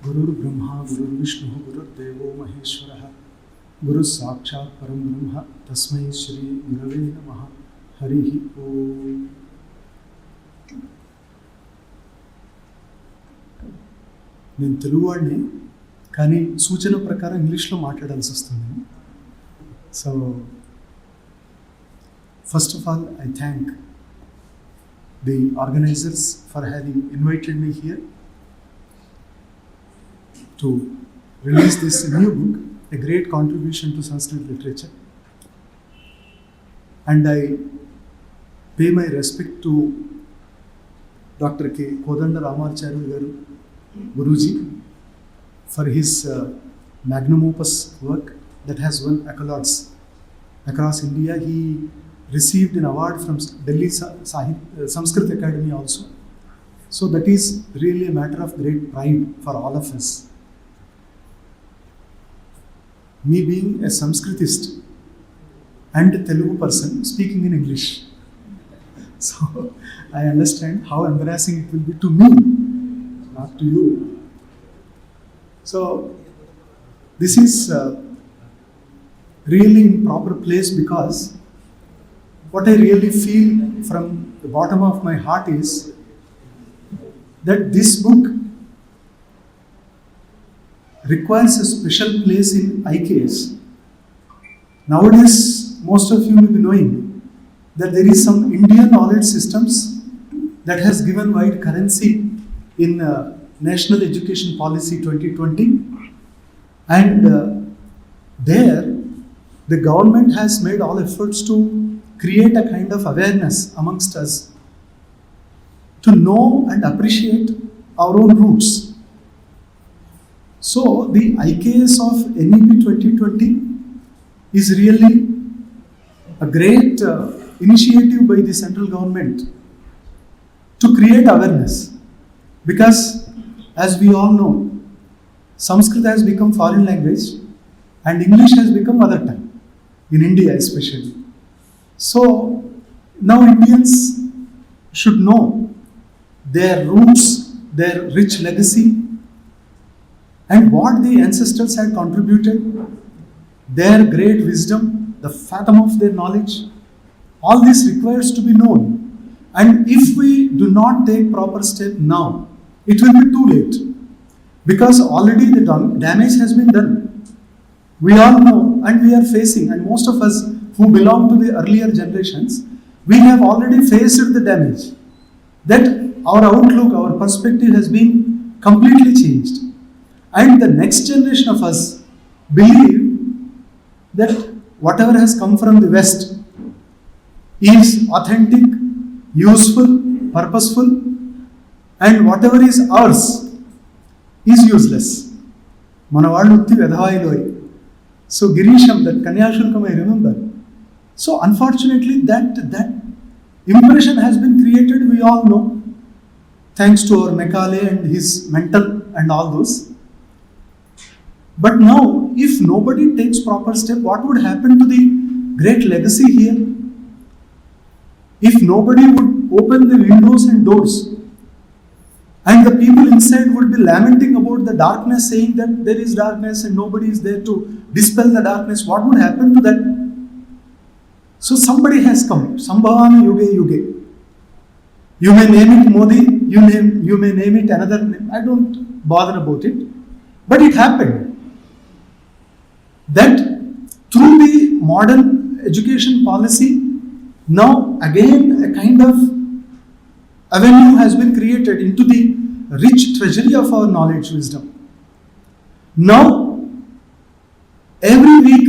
Gurur Brahma, Gurur Vishnu, Gurur Devo Maheshwara, Guru Sakshat Param Brahma, Tasmai Shri Gurave Namaha, Harihi Om. నేను తెలుగువాడిని, కానీ సూచన ప్రకారం ఇంగ్లీష్లో మాట్లాడాల్సి వస్తుంది. So first of all I thank the organisers for having invited me here to release this new book, a great contribution to Sanskrit literature. And I pay my respect to Dr. Kodanda Ramacharyulu Guruji for his magnum opus work that has won accolades across India. He received an award from Delhi Sanskrit Academy also. So that is really a matter of great pride for all of us. Me being a Sanskritist and a Telugu person speaking in English, so I understand how embarrassing it will be to me, not to you. So this is really in proper place, because what I really feel from the bottom of my heart is that this book requires a special place in IKS. Nowadays, most of you may be knowing that there is some Indian knowledge systems that has given wide currency in National Education Policy 2020, and there the government has made all efforts to create a kind of awareness amongst us to know and appreciate our own roots. So the IKS of NEP 2020 is really a great initiative by the central government to create awareness, because as we all know, Sanskrit has become foreign language and English has become mother tongue in India especially. So now Indians should know their roots, their rich legacy, and what the ancestors had contributed, their great wisdom, the fathom of their knowledge. All this requires to be known. And if we do not take proper step now, it will be too late. Because already the damage has been done. We all know, and we are facing, and most of us who belong to the earlier generations, we have already faced the damage. That our outlook, our perspective has been completely changed. And the next generation of us believe that whatever has come from the West is authentic, useful, purposeful, and whatever is ours is useless. Manavallutti vedhavailoy. So Girisham, that Kanyashulkam, I remember. So unfortunately that impression has been created, we all know, thanks to our Macaulay and his mental and all those. But now, if nobody takes proper step, what would happen to the great legacy here? If nobody would open the windows and doors, and the people inside would be lamenting about the darkness, saying that there is darkness and nobody is there to dispel the darkness, what would happen to that? So somebody has come, Sambhavana Yuge Yuge. You may name it Modi, you may name it another name, I don't bother about it. But it happened. That through the modern education policy, now again a kind of avenue has been created into the rich treasury of our knowledge wisdom. Now, every week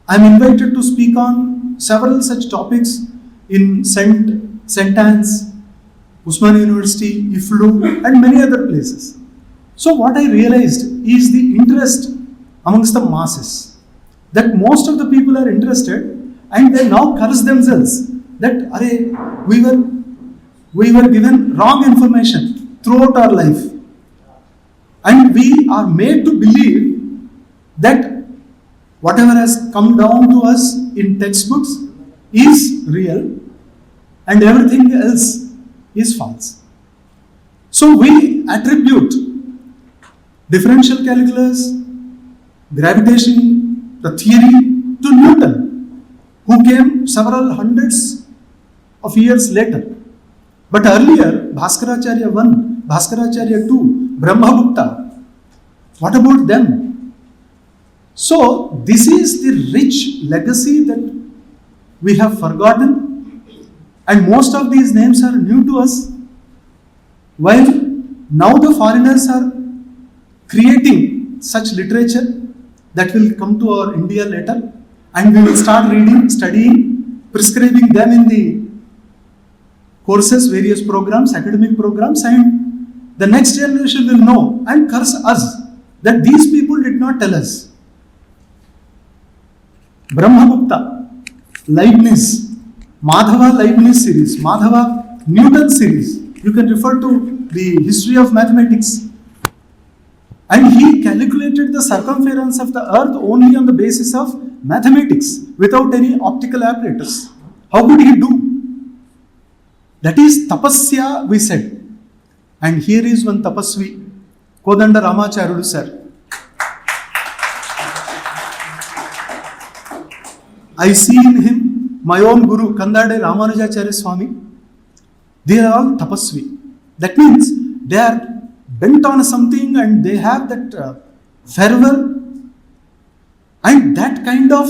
I am invited to speak on several such topics in St. Anne's, Osmania University, IFLU, and many other places. So what I realized is the interest amongst the masses, that most of the people are interested, and they now curse themselves that we were given wrong information throughout our life, and we are made to believe that whatever has come down to us in textbooks is real and everything else is false. So we attribute differential calculus, gravitation, the theory, to Newton, who came several hundreds of years later. But earlier, Bhaskaracharya 1, Bhaskaracharya 2, Brahmagupta, what about them? So, this is the rich legacy that we have forgotten, and most of these names are new to us, while now the foreigners are creating such literature that will come to our India later, and we will start reading, studying, prescribing them in the courses, various programs, academic programs, and the next generation will know and curse us that these people did not tell us. Brahmagupta, Leibniz, Madhava Leibniz series, Madhava Newton series. You can refer to the history of mathematics. And he calculated the circumference of the earth only on the basis of mathematics, without any optical apparatus. How could he do? That is tapasya, we said. And here is one tapasvi, Kodanda Ramacharyulu sir. I see in him my own guru, Kandade Ramanujacharya Swami. They are all tapasvi. That means they are bent on something and they have that fervor and that kind of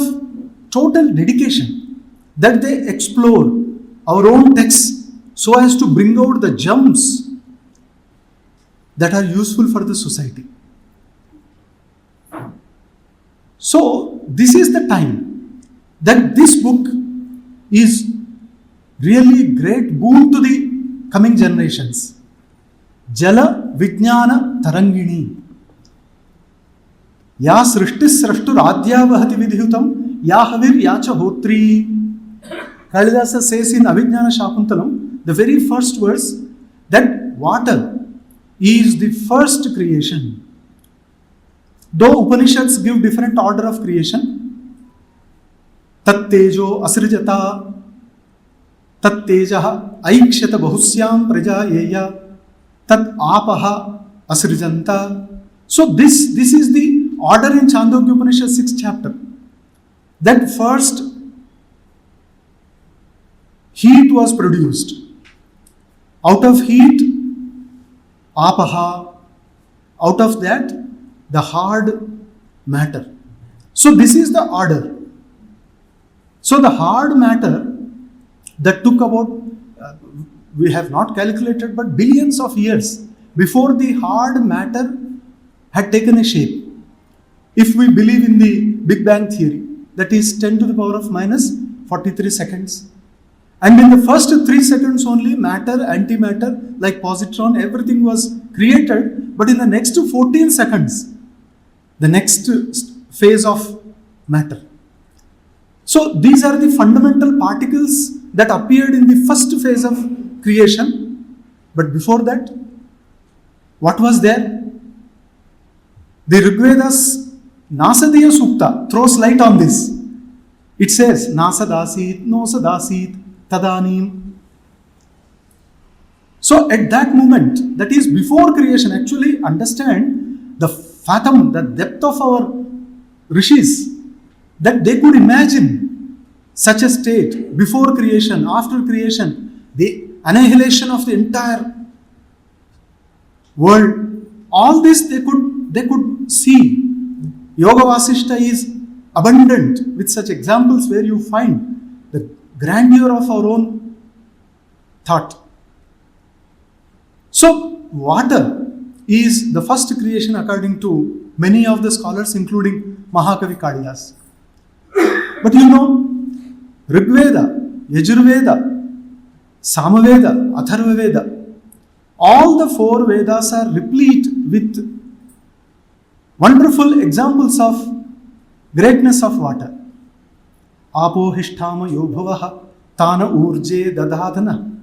total dedication that they explore our own texts so as to bring out the gems that are useful for the society. So, this is the time that this book is really great boon to the coming generations. Jalavignana Tarangini. Ya srishtis srashtur adyavahati vidhyutam ya havir yacha hotri. Kalidasa says in Abhijnana Shakuntalam, the very first verse, that water is the first creation. Though Upanishads give different order of creation, tat tejo asrijata, tat tejaha aikshata bahusyam praja yeya, tat apaha asrijanta. So this is the order in Chandogya Upanishad 6th chapter. That first heat was produced. Out of heat, apaha. Out of that, the hard matter. So this is the order. So the hard matter that took about, we have not calculated, but billions of years before the hard matter had taken a shape. If we believe in the Big Bang theory, that is 10 to the power of minus 43 seconds. And in the first 3 seconds only, matter, antimatter, like positron, everything was created. But in the next 14 seconds, the next phase of matter. So these are the fundamental particles that appeared in the first phase of creation. But before that, what was there? The Rigveda's Nasadaya Sukta throws light on this. It says, Nasadasit, Nosadasit, Tadanim. So at that moment, that is before creation, actually understand the fathom, the depth of our rishis, that they could imagine such a state before creation, after creation, the annihilation of the entire world. All this they could see. Yoga Vasishta is abundant with such examples where you find the grandeur of our own thought. So, water is the first creation according to many of the scholars, including Mahakavi Kalidas. But you know, Rigveda, Yajurveda, Samaveda, Atharvaveda, all the 4 Vedas are replete with wonderful examples of greatness of water. Apo hishtama yobhavaha tana urje dadadana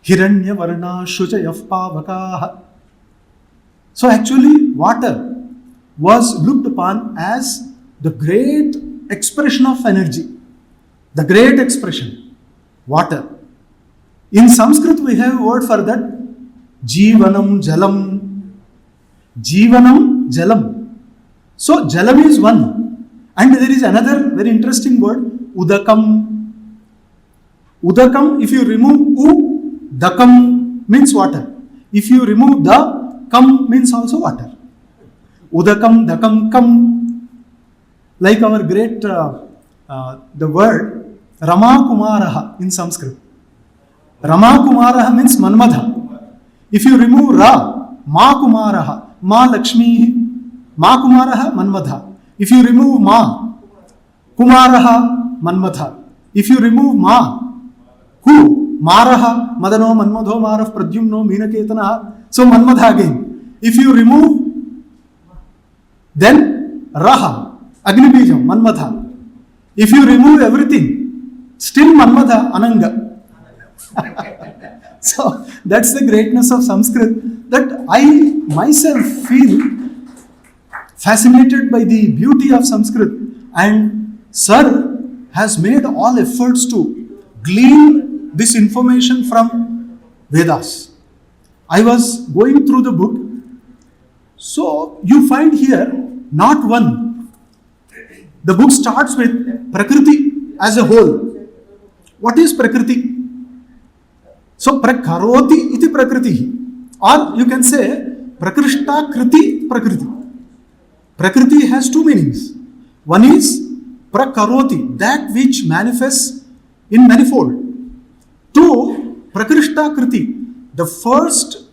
hiranya varna shujayaf pavakaha. So actually water was looked upon as the great expression of energy, the great expression, water. In Sanskrit we have a word for that, Jivanam Jalam. Jivanam Jalam. So Jalam is one. And there is another very interesting word, Udakam. Udakam, if you remove U, Dakam means water. If you remove the, Kam means also water. Udakam, Dakam, Kam. Like our great, the word Rama Kumaraha in Sanskrit. Rama Kumaraha means Manmadha. If you remove Ra, Ma Kumaraha, Ma Lakshmi, Ma Kumaraha, Manmadha. If you remove Ma, Kumaraha, Manmadha. If you remove Ma, Ku, Maraha, Madano, Manmadho, Marav, Pradyumno, Meenaketanaha. So Manmadha again. If you remove, then Raha, Agnibijam, Manmadha. If you remove everything, still Manmadha, Ananga. So that's the greatness of Sanskrit, that I myself feel fascinated by the beauty of Sanskrit, and Sir has made all efforts to glean this information from Vedas. I was going through the book, so you find here not one. The book starts with Prakriti as a whole. What is Prakriti? So Prakaroti iti Prakriti, or you can say Prakrishta Kriti Prakriti. Prakriti has two meanings. One is Prakaroti, that which manifests in manifold. Two, Prakrishta Kriti, the first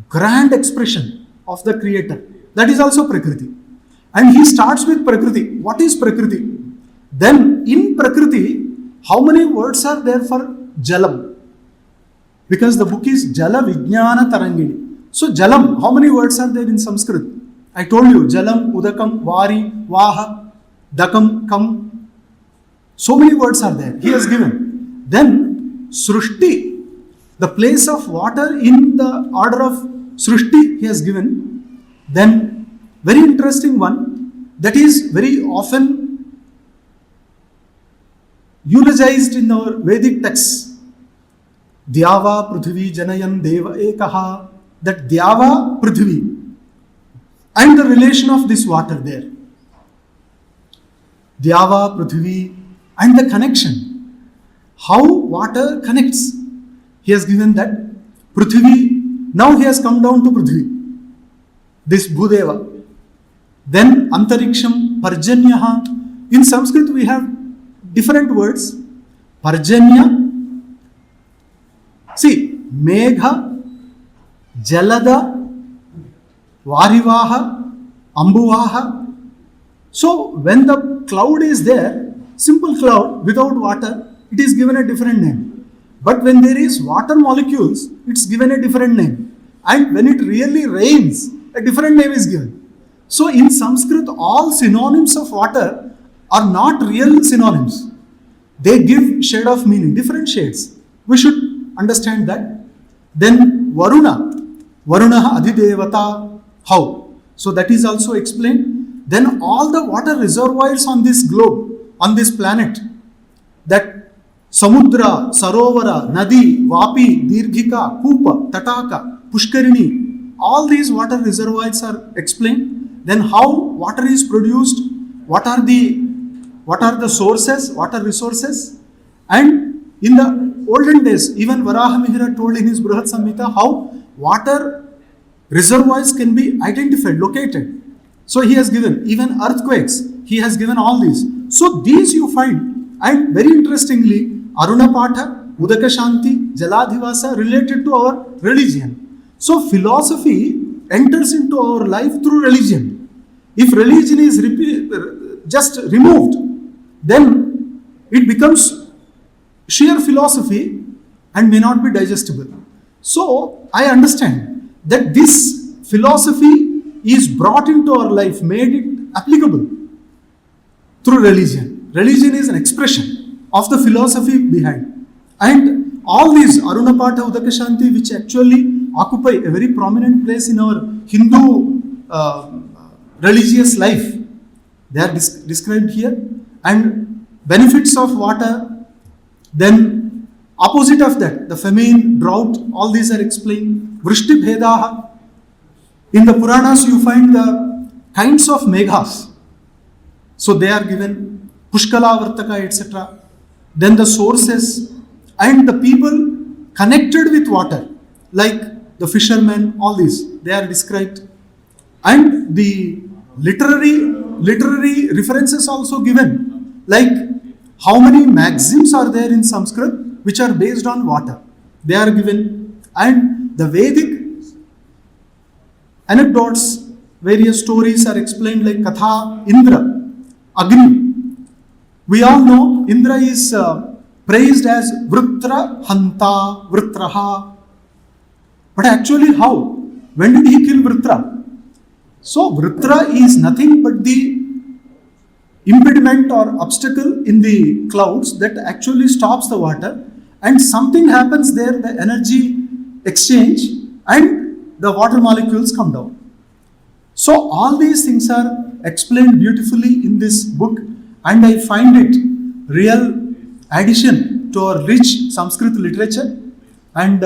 grand expression of the Creator. That is also Prakriti. And he starts with Prakriti. What is Prakriti? Then in Prakriti, how many words are there for Jalam? Because the book is Jalavignana Tarangini. So Jalam, how many words are there in Sanskrit? I told you, Jalam, Udakam, Vari, Vaha, Dakam, Kam. So many words are there. He has given. Then Srushti, the place of water in the order of Srushti, he has given. Then very interesting one, that is very often eulogized in our Vedic texts. Dyava Prithvi Janayan Deva Ekaha. That Dyava Prithvi and the relation of this water there. Dyava Prithvi and the connection. How water connects. He has given that Prithvi. Now he has come down to Prithvi. This Bhudeva. Then Antariksham, Parjanyaha. In Sanskrit we have different words. Parjanya. See, Megha, Jalada, Varivaha, Ambuvaha. So when the cloud is there, simple cloud without water, it is given a different name. But when there is water molecules, it's given a different name. And when it really rains, a different name is given. So in Sanskrit, all synonyms of water are not real synonyms. They give shade of meaning, different shades. We should understand that. Then Varuna, Varunaha Adhidevata, how? So that is also explained. Then all the water reservoirs on this globe, on this planet, that Samudra, Sarovara, Nadi, Vapi, Dirghika, Kupa, Tataka, Pushkarini, all these water reservoirs are explained. Then how water is produced, what are the sources, water resources, and in the olden days, even Varaha Mihira told in his Brihat Samhita how water reservoirs can be identified, located. So he has given even earthquakes, he has given all these. So these you find, and very interestingly, Arunapatha, Udaka Shanti, Jaladhivasa related to our religion. So philosophy enters into our life through religion. If religion is just removed, then it becomes sheer philosophy and may not be digestible. So I understand that this philosophy is brought into our life, made it applicable through religion. Religion is an expression of the philosophy behind. And all these Arunapatha, Udaka Shanti, which actually occupy a very prominent place in our Hindu religious life, they are described here. And benefits of water. Then opposite of that, the famine, drought, all these are explained. Vrishti Bhedaha. In the Puranas, you find the kinds of meghas. So they are given Pushkala, Vartaka, etc. Then the sources and the people connected with water, like the fishermen, all these, they are described. And the literary references also given, like how many maxims are there in Sanskrit which are based on water. They are given. And the Vedic anecdotes, various stories are explained like Katha, Indra, Agni. We all know Indra is praised as Vritra, Hanta, Vritraha. But actually how? When did he kill Vritra? So Vritra is nothing but the impediment or obstacle in the clouds that actually stops the water, and something happens there, the energy exchange, and the water molecules come down. So all these things are explained beautifully in this book, and I find it real addition to our rich Sanskrit literature. And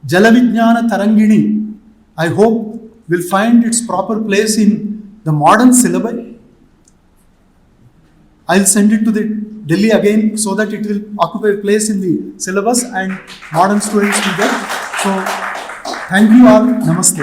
Jalavignana Tarangini, I hope, will find its proper place in the modern syllabi. I'll send it to the Delhi again so that it will occupy a place in the syllabus and modern students will get. So, thank you all. Namaste.